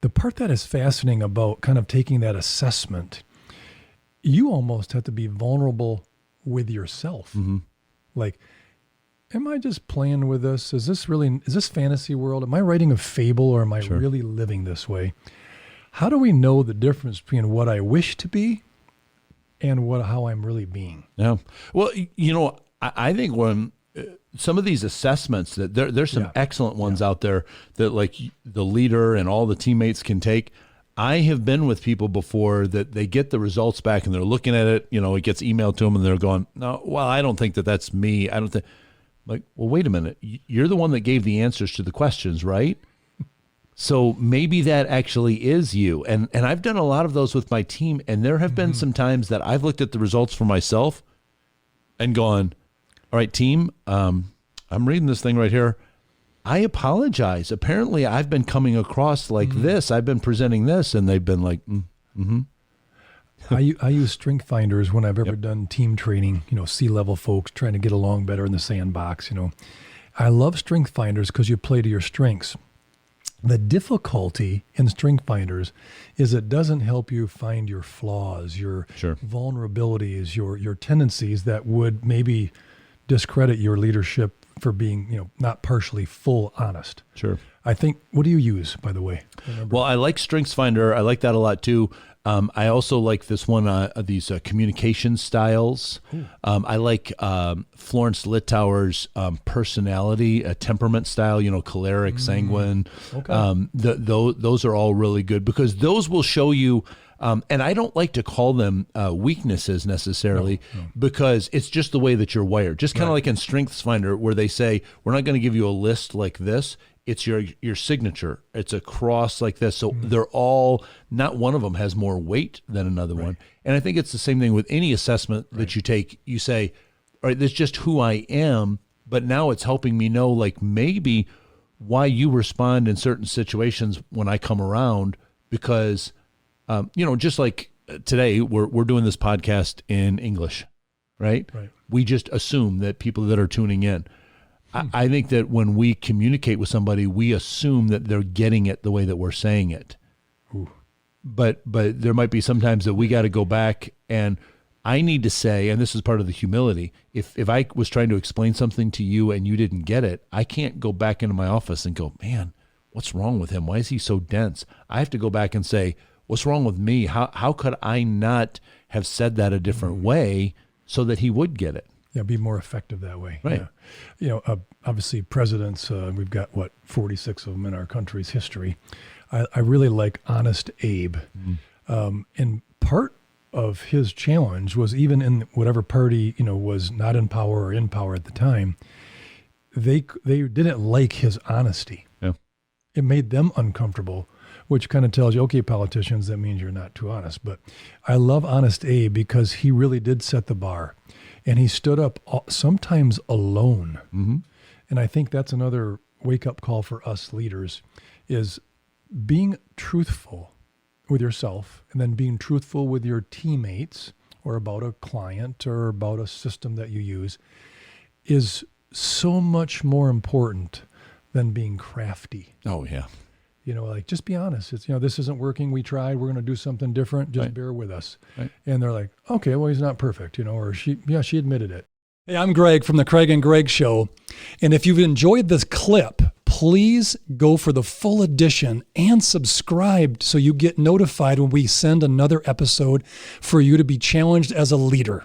the part that is fascinating about kind of taking that assessment, you almost have to be vulnerable with yourself. Mm-hmm. Like, am I just playing with this? Is this fantasy world? Am I writing a fable, or am I Sure. really living this way? How do we know the difference between what I wish to be and how I'm really being? Yeah. Well, I think when some of these assessments that there's some excellent ones out there that like the leader and all the teammates can take. I have been with people before that they get the results back and they're looking at it, it gets emailed to them and they're going, no, well, I don't think that that's me. I don't think, like, well, wait a minute. You're the one that gave the answers to the questions, right? So maybe that actually is you. And I've done a lot of those with my team. And there have been some times that I've looked at the results for myself and gone, all right, team, I'm reading this thing right here. I apologize. Apparently, I've been coming across like this. I've been presenting this, and they've been like, I use strength finders when I've ever done team training, C-level folks trying to get along better in the sandbox, I love strength finders because you play to your strengths. The difficulty in strength finders is it doesn't help you find your flaws, your vulnerabilities, your tendencies that would maybe discredit your leadership for being, not partially full honest. Sure. I think, what do you use, by the way? Well, I like StrengthsFinder. I like that a lot too. I also like this one, these communication styles. I like Florence Littauer's personality, temperament style, choleric, sanguine. Okay. Those are all really good because those will show you, and I don't like to call them weaknesses necessarily because it's just the way that you're wired. Just kind of like in StrengthsFinder where they say, we're not going to give you a list like this. It's your signature. It's a cross like this. So they're all, not one of them has more weight than another one. And I think it's the same thing with any assessment that you take. You say, all right, this is just who I am, but now it's helping me know like maybe why you respond in certain situations when I come around because, just like today we're doing this podcast in English, right? We just assume that people that are tuning in, I think that when we communicate with somebody, we assume that they're getting it the way that we're saying it. Ooh. But there might be sometimes that we got to go back and I need to say, and this is part of the humility, if I was trying to explain something to you and you didn't get it, I can't go back into my office and go, man, what's wrong with him? Why is he so dense? I have to go back and say, what's wrong with me? How could I not have said that a different way so that he would get it? Yeah, be more effective that way. Right. Yeah. Obviously presidents, we've got 46 of them in our country's history. I really like Honest Abe. And part of his challenge was even in whatever party, was not in power or in power at the time, they didn't like his honesty. Yeah. It made them uncomfortable, which kind of tells you, okay, politicians, that means you're not too honest. But I love Honest Abe because he really did set the bar. And he stood up sometimes alone. And I think that's another wake-up call for us leaders is being truthful with yourself and then being truthful with your teammates or about a client or about a system that you use is so much more important than being crafty. Oh, yeah. Just be honest. It's, this isn't working. We tried. We're going to do something different. Just bear with us. And they're like, okay, well, he's not perfect, or she admitted it. Hey, I'm Greg from the Craig and Greg Show. And if you've enjoyed this clip, please go for the full edition and subscribe so you get notified when we send another episode for you to be challenged as a leader.